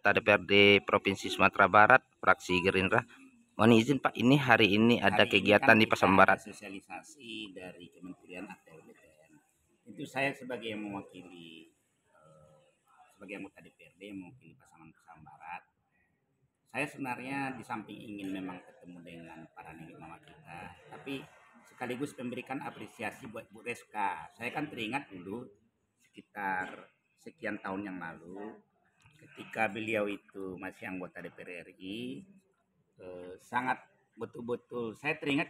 anggota DPRD Provinsi Sumatera Barat, fraksi Gerindra. Mohon izin Pak, ini hari ini ada kegiatan di Pasaman Barat. Sosialisasi dari Kementerian ATR BPN. Itu saya sebagai yang mewakili sebagai anggota DPRD yang mewakili Pasaman Barat. Saya sebenarnya di samping ingin memang ketemu dengan para nenek mama kita, tapi sekaligus memberikan apresiasi buat Bu Reska. Saya kan teringat dulu sekitar sekian tahun yang lalu ketika beliau itu masih anggota DPR RI, sangat betul-betul saya teringat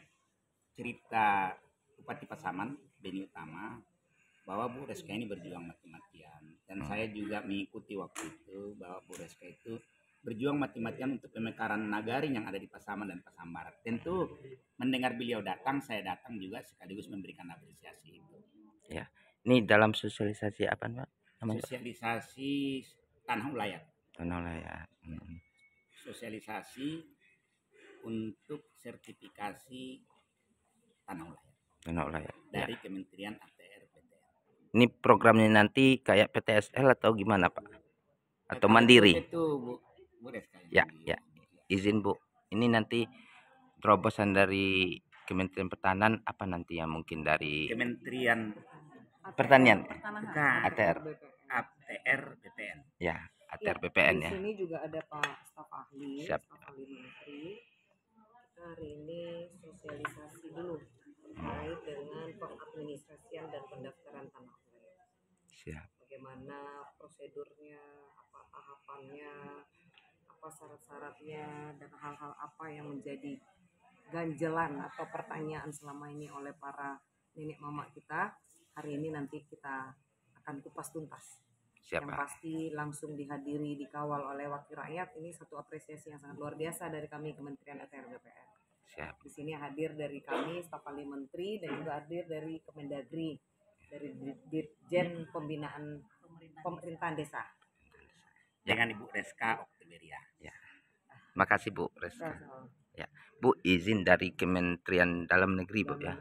cerita Bupati Pasaman Beni Utama bahwa Bu Reska ini berjuang mati-matian, dan saya juga mengikuti waktu itu bahwa Bu Reska itu berjuang mati-matian untuk pemekaran nagari yang ada di Pasaman dan Pasaman Barat. Tentu mendengar beliau datang, saya datang juga sekaligus memberikan apresiasi itu. Ya, ini dalam sosialisasi apa Pak? Sosialisasi tanah ulayat. Tanah ulayat. Sosialisasi untuk sertifikasi tanah ulayat. Tanah ulayat. Dari Kementerian ATR BPN. Ini programnya nanti kayak PTSL atau gimana Pak? Atau mandiri? Itu Bu Reska. Ya. Izin Bu, ini nanti terobosan dari Kementerian Pertanian apa nanti yang mungkin dari Kementerian Pertanian? ATR BPN. Ya, ATR BPN ya. Di sini juga ada Pak staf ahli, Siap. staf ahli menteri. Kita hari ini sosialisasi dulu terkait dengan pengadministrasian dan pendaftaran tanah ulayat. Siap. Bagaimana prosedurnya, apa tahapannya, apa syarat-syaratnya, dan hal-hal apa yang menjadi ganjelan atau pertanyaan selama ini oleh para nenek mama kita. Hari ini nanti kita akan kupas tuntas. Siap, yang pasti langsung dihadiri, dikawal oleh wakil rakyat. Ini satu apresiasi yang sangat luar biasa dari kami Kementerian ATR BPN. Siap. Di sini hadir dari kami staf ahli menteri dan juga hadir dari Kemendagri, dari Dirjen Pembinaan Pemerintahan Desa. Dengan Ibu Reska Oktoberia. Ya. Makasih Bu Reska. Ya, Bu, izin dari Kementerian Dalam Negeri Bu ya.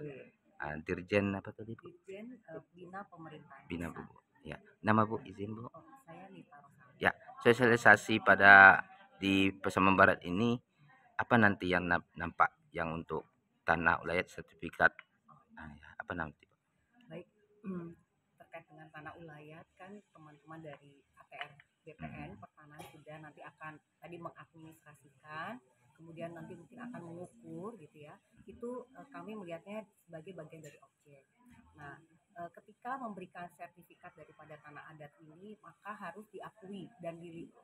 Dirjen apa tadi Bu? Dirjen Bina Pemerintahan. Bina Bu. Ya, nama Bu izin Bu. Saya Nita Rosali. Ya, sosialisasi pada di Pasaman Barat ini apa nanti yang nampak yang untuk tanah ulayat sertifikat? Apa nanti? Baik, terkait dengan tanah ulayat kan teman-teman dari ATR BPN Pertanahan sudah nanti akan tadi mengadministrasikan, kemudian nanti mungkin akan mengukur gitu ya. Itu kami melihatnya sebagai bagian dari objek. Nah, ketika memberikan sertifikat daripada tanah adat ini, maka harus diakui dan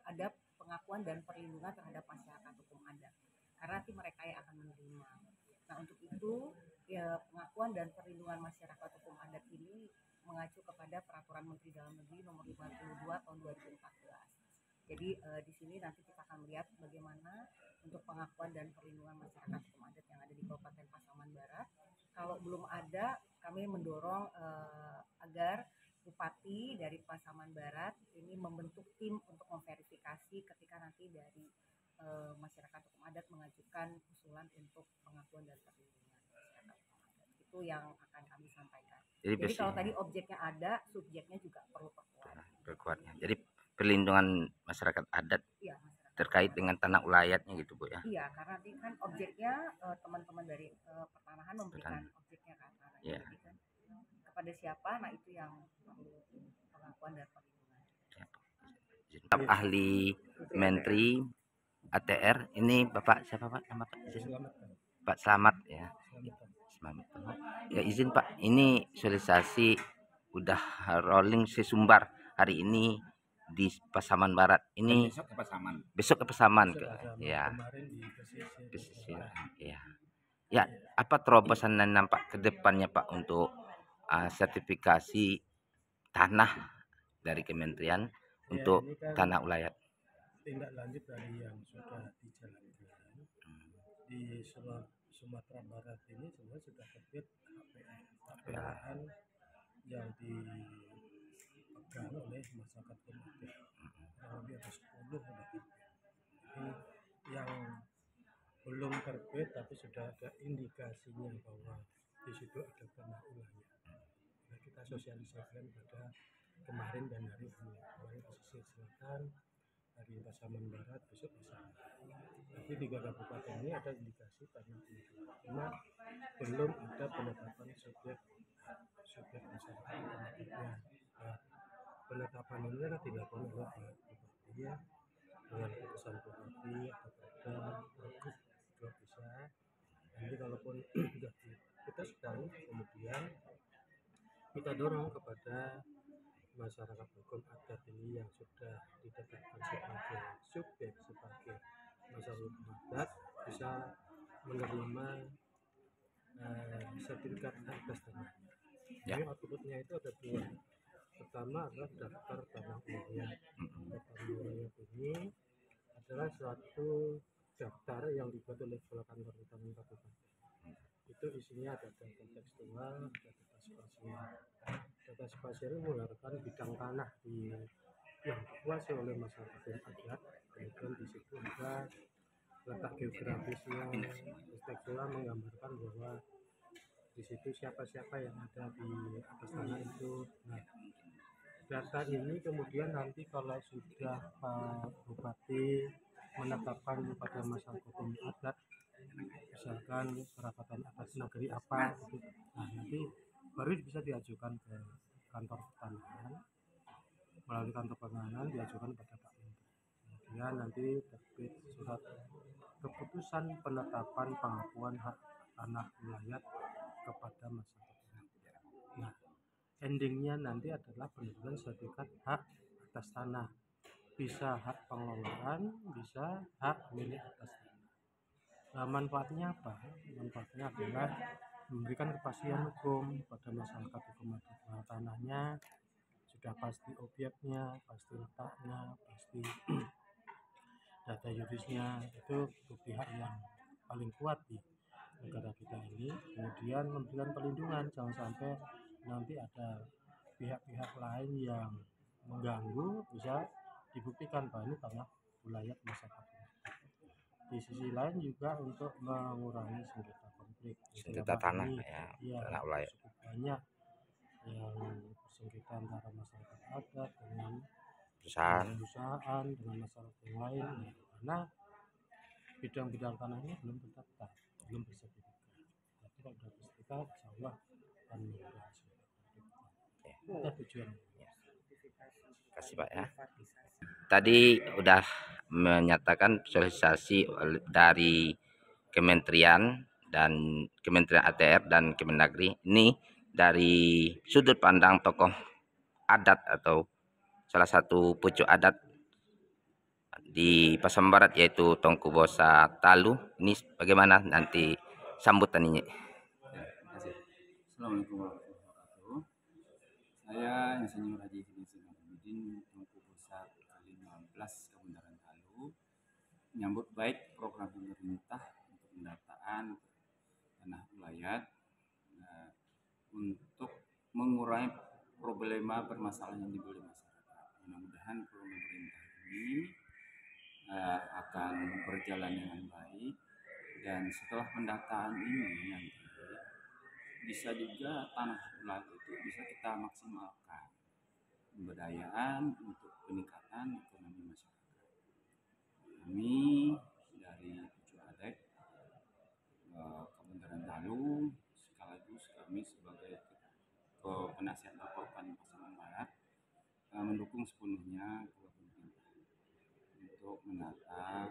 ada pengakuan dan perlindungan terhadap masyarakat hukum adat, karena nanti mereka yang akan menerima. Nah, untuk itu ya, pengakuan dan perlindungan masyarakat hukum adat ini mengacu kepada Peraturan Menteri Dalam Negeri Nomor 52 Tahun 2014. Jadi di sini nanti kita akan melihat bagaimana untuk pengakuan dan perlindungan masyarakat hukum adat yang ada di Kabupaten Pasaman Barat. Kalau belum ada, kami mendorong agar Bupati dari Pasaman Barat ini membentuk tim untuk memverifikasi ketika nanti dari masyarakat hukum adat mengajukan usulan untuk pengakuan dan perlindungan masyarakat hukum adat. Itu yang akan kami sampaikan. Jadi kalau tadi objeknya ada, subjeknya juga perlu perkuatnya. Jadi perlindungan masyarakat adat ya, terkait dengan tanah ulayatnya gitu Bu ya. Iya, karena nanti kan objeknya teman-teman dari pertanahan memberikan objeknya kan. Ya. Jadi kan kepada siapa, nah itu yang perlu pengakuan dan perlindungan. Staf ahli menteri ATR ini Bapak siapa Pak? Nama Pak izin. Pak Slamet ya. Slamet. Ya izin Pak, ini sosialisasi udah rolling sesumbar hari ini di Pasaman Barat. Ini besok ke Pasaman. Besok ke Pasaman ke ya. Pesisir. Ya. Ya, apa terobosan yang nampak ke depannya Pak untuk sertifikasi tanah dari kementerian untuk tanah ulayat? Tindak lanjut dari yang sudah dijalankan di Sumatera Barat ini sebenarnya sudah terbit HPN yang dipegang oleh masyarakat komunitas. Lebih ada 10 sudah terbit. Ini yang belum terbit tapi sudah ada indikasinya bahwa di situ ada tanah ulayat. Nah, kita sosialisasikan pada kemarin dan hari ini. Kemarin pesisir selatan, dari Pasaman Barat besok bisa. Tapi 3 kabupaten ini ada indikasi tanah penduduk, cuma belum ada penetapan subjek masyarakat penduduknya. Nah, penetapan ini kan dilakukan oleh Pak Bupati ya, dengan keputusan Bupati atau Perda juga bisa. Nanti kalaupun sudah kita sedang, kemudian kita dorong kepada masyarakat hukum adat ini yang sudah ditetapkan sebagai subjek, sebagai masyarakat hukum adat, bisa menerima sertifikat atas tanahnya. Ya. Jadi outputnya itu ada 2. Pertama adalah daftar tanah wilayah. Daftar wilayah ini adalah suatu daftar yang dibuat oleh Kepala Kantor Hutanan Kabupaten. Itu isinya ada data tekstual, ada data spasial. Data spasial menggunakan bidang tanah yang dikuasai oleh masyarakat adat. Kemudian di situ ada letak geografisnya. Tekstual menggambarkan bahwa di situ siapa-siapa yang ada di atas tanah itu. Nah, data ini kemudian nanti kalau sudah Pak Bupati menetapkan pada masyarakat hukum adat, misalkan perapatan atas negeri apa gitu, nah nanti baru bisa diajukan ke kantor pertanahan, melalui kantor pertanahan diajukan pada Pak Menteri. Kemudian nanti terbit surat keputusan penetapan pengakuan hak tanah wilayah kepada masyarakat. Nah, endingnya nanti adalah penentuan sertifikat hak atas tanah, bisa hak pengelolaan, bisa hak milik atas tanah. Nah, manfaatnya apa? Manfaatnya adalah memberikan kepastian hukum pada masyarakat hukum adat. Nah, tanahnya sudah pasti objeknya, pasti letaknya, pasti data yuridisnya, itu pihak yang paling kuat di negara kita ini. Kemudian memberikan perlindungan, jangan sampai nanti ada pihak-pihak lain yang mengganggu, bisa dibuktikan bahwa ini tanah wilayah masyarakat. Di sisi lain juga untuk mengurangi sengketa konflik. Sengketa tanah ya, tanah wilayah. Cukup banyak yang bersengketa antara masyarakat adat dengan perusahaan, dengan masyarakat yang lain, karena bidang-bidang tanahnya belum terdaftar, belum bersertifikat. Tapi kalau sudah bersertifikat, insya Allah akan mengurangi sengketa konflik. Itu tujuannya. Terima kasih Pak ya. Tadi udah menyatakan sosialisasi dari Kementerian dan Kementerian ATR dan Kemendagri. Ini dari sudut pandang tokoh adat atau salah satu pucuk adat di Pasaman Barat, yaitu Tongku Bosa Talu. Ini bagaimana nanti sambutan ini? Terima kasih. Assalamualaikum warahmatullahi wabarakatuh. Saya Insinyur Haji Fidisin Abidin, Tongku Bosa ke-15 Kabundaran Talu, menyambut baik program pemerintah untuk pendataan tanah wilayah untuk mengurangi problema permasalahan yang dibeli masyarakat. Mudah-mudahan program pemerintah ini akan berjalan dengan baik, dan setelah pendataan ini nanti bisa juga tanah wilayah itu bisa kita maksimalkan pemberdayaan untuk peningkatan ekonomi masyarakat. Kami dari pucuk adat Kabundaran Talu, sekaligus kami sebagai penasihat Kabupaten Pasaman Barat mendukung sepenuhnya pemerintah untuk menata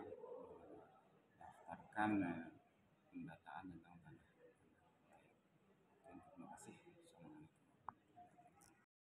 daftarkan